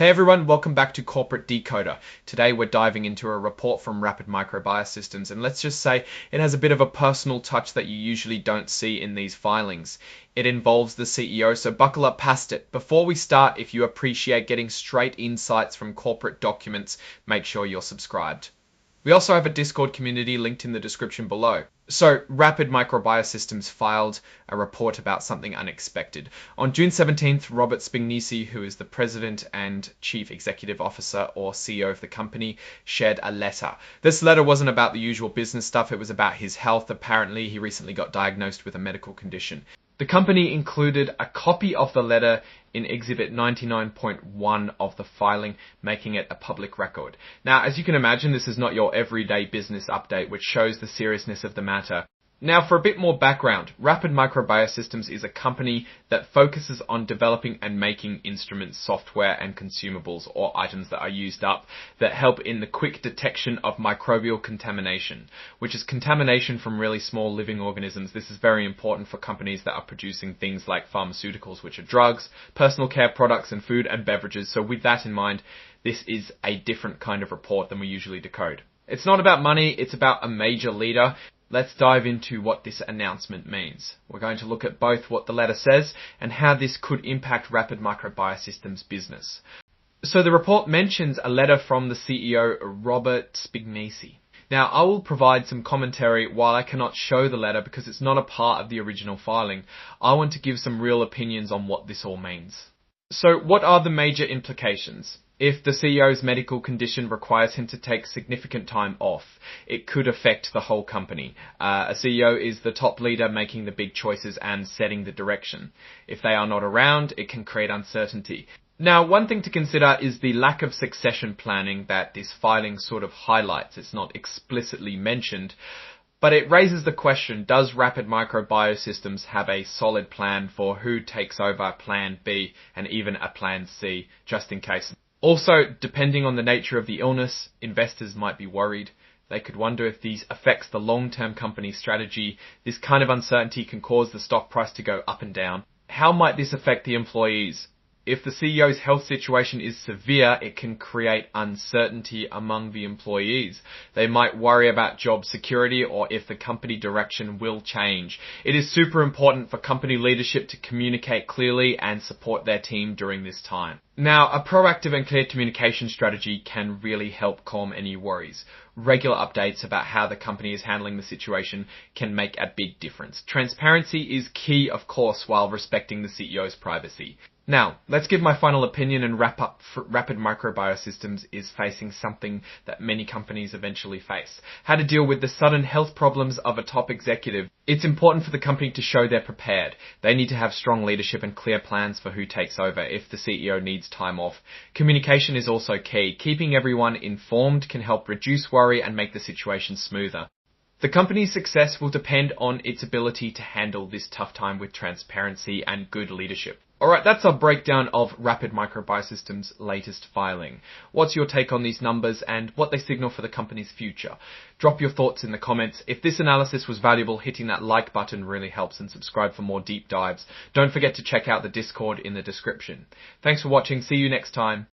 Hey everyone, welcome back to Corporate Decoder. Today we're diving into a report from Rapid Micro Biosystems, and let's just say it has a bit of a personal touch that you usually don't see in these filings. It involves the CEO, so buckle up past it. Before we start, if you appreciate getting straight insights from corporate documents, make sure you're subscribed. We also have a Discord community linked in the description below. So, Rapid Micro Biosystems filed a report about something unexpected. On June 17th, Robert Spignesi, who is the President and Chief Executive Officer or CEO of the company, shared a letter. This letter wasn't about the usual business stuff, it was about his health. Apparently, he recently got diagnosed with a medical condition. The company included a copy of the letter in Exhibit 99.1 of the filing, making it a public record. Now, as you can imagine, this is not your everyday business update, which shows the seriousness of the matter. Now, for a bit more background, Rapid Micro Biosystems is a company that focuses on developing and making instruments, software, and consumables, or items that are used up, that help in the quick detection of microbial contamination, which is contamination from really small living organisms. This is very important for companies that are producing things like pharmaceuticals, which are drugs, personal care products, and food and beverages. So with that in mind, this is a different kind of report than we usually decode. It's not about money, it's about a major leader. Let's dive into what this announcement means. We're going to look at both what the letter says and how this could impact Rapid Micro Biosystems business. So the report mentions a letter from the CEO, Robert Spignesi. Now, I will provide some commentary while I cannot show the letter because it's not a part of the original filing. I want to give some real opinions on what this all means. So what are the major implications? If the CEO's medical condition requires him to take significant time off, it could affect the whole company. A CEO is the top leader making the big choices and setting the direction. If they are not around, it can create uncertainty. Now, one thing to consider is the lack of succession planning that this filing sort of highlights. It's not explicitly mentioned, but it raises the question, does Rapid Micro Biosystems have a solid plan for who takes over Plan B and even a Plan C, just in case? Also, depending on the nature of the illness, investors might be worried. They could wonder if these affects the long-term company strategy. This kind of uncertainty can cause the stock price to go up and down. How might this affect the employees? If the CEO's health situation is severe, it can create uncertainty among the employees. They might worry about job security or if the company direction will change. It is super important for company leadership to communicate clearly and support their team during this time. Now, a proactive and clear communication strategy can really help calm any worries. Regular updates about how the company is handling the situation can make a big difference. Transparency is key, of course, while respecting the CEO's privacy. Now, let's give my final opinion and wrap up. Rapid Micro Biosystems is facing something that many companies eventually face. How to deal with the sudden health problems of a top executive. It's important for the company to show they're prepared. They need to have strong leadership and clear plans for who takes over if the CEO needs time off. Communication is also key. Keeping everyone informed can help reduce worry and make the situation smoother. The company's success will depend on its ability to handle this tough time with transparency and good leadership. Alright, that's our breakdown of Rapid Micro Biosystems' latest filing. What's your take on these numbers and what they signal for the company's future? Drop your thoughts in the comments. If this analysis was valuable, hitting that like button really helps, and subscribe for more deep dives. Don't forget to check out the Discord in the description. Thanks for watching. See you next time.